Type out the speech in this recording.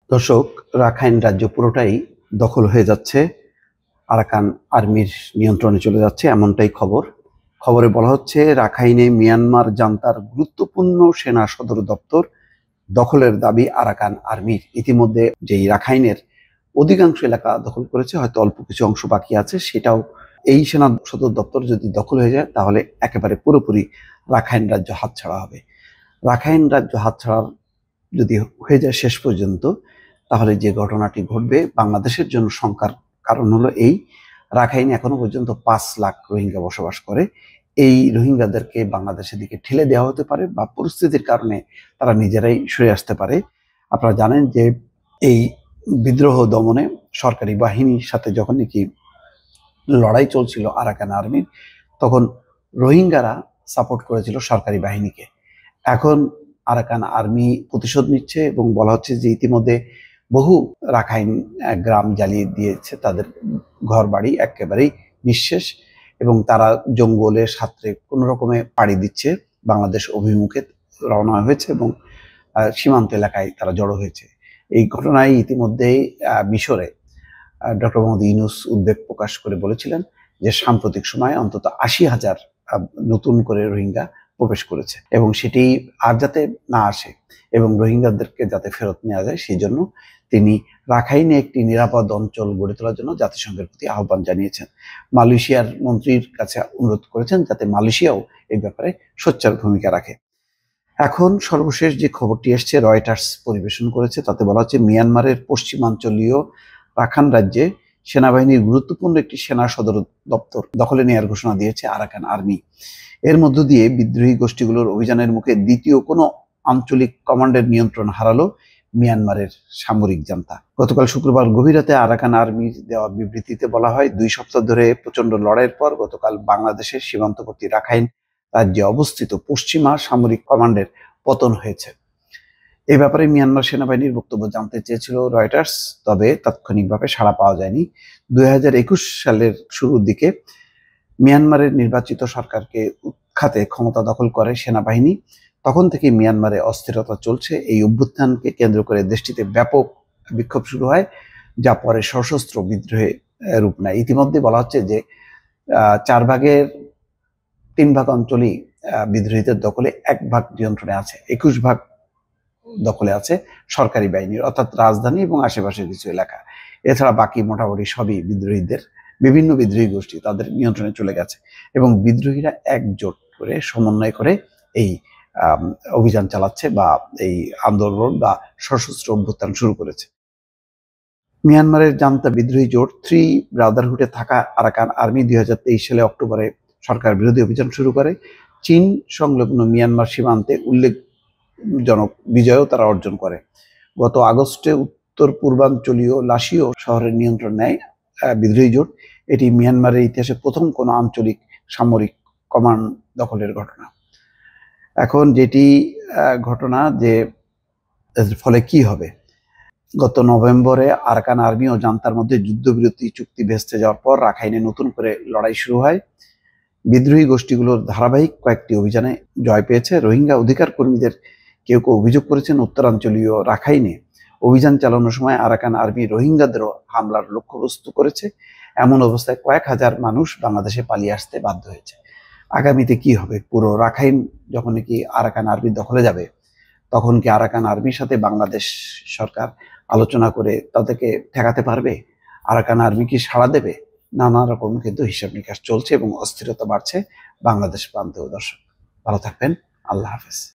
দর্শক, রাখাইন রাজ্য পুরোটাই দখল হয়ে যাচ্ছে, আরাকান আর্মির নিয়ন্ত্রণে চলে যাচ্ছে এমনটাই খবর। খবরে বলা হচ্ছে রাখাইনে মিয়ানমার জান্তার গুরুত্বপূর্ণ সেনা সদর দপ্তর দখলের দাবি আরাকান আর্মির। ইতিমধ্যে যেই রাখাইনের অধিকাংশ এলাকা দখল করেছে, হয়তো অল্প কিছু অংশ বাকি আছে, সেটাও এই সেনা সদর দপ্তর যদি দখল হয়ে যায় তাহলে একেবারে পুরোপুরি রাখাইন রাজ্য হাতছাড়া হবে। রাখাইন রাজ্য হাতছাড়া যদি হয়ে যায় শেষ পর্যন্ত, তাহলে যে ঘটনাটি ঘটবে বাংলাদেশের জন্য শঙ্কার কারণ হলো এই, রাখাইনে এখনো পর্যন্ত 5 লাখ রোহিঙ্গা বসবাস করে। এই রোহিঙ্গাদেরকে বাংলাদেশের দিকে ঠেলে দেওয়া হতে পারে বা পরিস্থিতির কারণে তারা নিজেরাই সরে আসতে পারে। আপনারা জানেন যে এই বিদ্রোহ দমনে সরকারি বাহিনীর সাথে যখন নাকি লড়াই চলছিল আরাকান আর্মির, তখন রোহিঙ্গারা সাপোর্ট করেছিল সরকারি বাহিনীকে। এখন আরাকান আর্মি প্রতিশোধ নিচ্ছে এবং বলা হচ্ছে যে ইতিমধ্যে বহু রাখাইন গ্রাম জ্বালিয়ে দিয়েছে, তাদের ঘর বাড়ি একেবারেই নিঃশেষ, এবং তারা জঙ্গলে সাঁতরে কোনো রকমে পাড়ি দিচ্ছে, বাংলাদেশ অভিমুখে রওনা হয়েছে এবং সীমান্ত এলাকায় তারা জড়ো হয়েছে। এই ঘটনায় ইতিমধ্যেই মিশরে ডক্টর মোহাম্মদ ইউনূস উদ্বেগ প্রকাশ করে বলেছিলেন যে সাম্প্রতিক সময়ে অন্তত 80,000 নতুন করে রোহিঙ্গা প্রবেশ করেছে এবং সেটি আর যাতে না আসে এবং রোহিঙ্গাদেরকে যাতে ফেরত নেওয়া যায় সেই জন্য তিনি রাখাইনে একটি নিরাপদ অঞ্চল গড়ে তোলার জন্য জাতিসংঘের প্রতি আহ্বান জানিয়েছেন। মালয়েশিয়ার মন্ত্রীর কাছে অনুরোধ করেছেন যাতে মালয়েশিয়াও এই ব্যাপারে সোচ্চার ভূমিকা রাখে। এখন সর্বশেষ যে খবরটি এসছে, রয়টার্স পরিবেশন করেছে, তাতে বলা হচ্ছে মিয়ানমারের পশ্চিমাঞ্চলীয় রাখাইন রাজ্যে সেনাবাহিনীর গুরুত্বপূর্ণ একটি সেনা সদর দপ্তর দখলে নেওয়ার ঘোষণা দিয়েছে আরাকান আর্মি। এর মধ্য দিয়ে বিদ্রোহী গোষ্ঠীগুলোর অভিযানের মুখে দ্বিতীয় কোনো আঞ্চলিক কমান্ডের নিয়ন্ত্রণ হারালো মিয়ানমারের সামরিক জান্তা। গতকাল শুক্রবার গভীর রাতে আরাকান আর্মির দেওয়া বিবৃতিতে বলা হয়, 2 সপ্তাহ ধরে প্রচন্ড লড়াইয়ের পর গতকাল বাংলাদেশের সীমান্তবর্তী রাখাইন রাজ্যে অবস্থিত পশ্চিমা সামরিক কমান্ডের পতন হয়েছে। এই ব্যাপারে মিয়ানমার সেনাবাহিনীর বক্তব্য জানতে চেয়েছিল রয়টার্স, তবে তাৎক্ষণিকভাবে সাড়া পাওয়া যায়নি। 2021 সালের শুরুর দিকে মিয়ানমারের নির্বাচিত সরকারকে উৎখাতে ক্ষমতা দখল করে সেনাবাহিনী। তখন থেকে মিয়ানমারে অস্থিরতা চলছে। এই অভ্যুত্থানকে কেন্দ্র করে দেশটিতে ব্যাপক বিক্ষোভ শুরু হয়, যা পরে সশস্ত্র বিদ্রোহে রূপ নেয়। ইতিমধ্যে বলা হচ্ছে যে 4 ভাগের 3 ভাগ অঞ্চলই বিদ্রোহীদের দখলে, 1 ভাগ নিয়ন্ত্রণে আছে, 21 ভাগ দখলে আছে সরকারি বাহিনীর, অর্থাৎ রাজধানী এবং আশেপাশের কিছু এলাকা। এছাড়া বাকি মোটামুটি সবই বিদ্রোহীদের, বিভিন্ন বিদ্রোহী গোষ্ঠী তাদের নিয়ন্ত্রণে চলে গেছে এবং বিদ্রোহীরা একজোট করে সমন্বয় করে এই অভিযান চালাচ্ছে বা এই আন্দোলন বা সশস্ত্র অভ্যুত্থান শুরু করেছে। মিয়ানমারের জান্তা বিদ্রোহী জোট 3 ব্রাদারহুডে থাকা আরাকান আর্মি 2023 সালে অক্টোবরে সরকার বিরোধী অভিযান শুরু করে। চীন সংলগ্ন মিয়ানমার সীমান্তে উল্লেখজনক বিজয়ও তারা অর্জন করে। গত আগস্টে উত্তর পূর্বাঞ্চলীয় লাসিও শহরের নিয়ন্ত্রণ নেয় বিদ্রোহী জোট। এটি মিয়ানমারের ইতিহাসে প্রথম কোনো আঞ্চলিক সামরিক কমান্ড দখলের ঘটনা। এখন যেটি ঘটনা যে এর ফলে কি হবে, গত নভেম্বরে আরাকান আর্মি ও জান্তার মধ্যে যুদ্ধবিরতি চুক্তি ভেস্তে যাওয়ার পর রাখাইনে নতুন করে লড়াই শুরু হয়। বিদ্রোহী গোষ্ঠীগুলোর ধারাবাহিক কয়েকটি অভিযানে জয় পেয়েছে। রোহিঙ্গা অধিকার কর্মীদের কেউ কেউ অভিযোগ করেছেন উত্তরাঞ্চলীয় রাখাইনে অভিযান চালানোর সময় আরাকান আর্মি রোহিঙ্গাদেরও হামলার লক্ষ্যবস্তু করেছে। এমন অবস্থায় কয়েক হাজার মানুষ বাংলাদেশে পালিয়ে আসতে বাধ্য হয়েছে। আগামীতে কি হবে, পুরো রাখাইন যখন কি আরাকান আর্মি দখলে যাবে, তখন কি আরাকান আর্মির সাথে বাংলাদেশ সরকার আলোচনা করে তাদেরকে ঠেকাতে পারবে? আরাকান আর্মি কি সাড়া দেবে? নানা রকম কিন্তু হিসাব নিকাশ চলছে এবং অস্থিরতা বাড়ছে বাংলাদেশ প্রান্তেও। দর্শক, ভালো থাকবেন। আল্লাহ হাফেজ।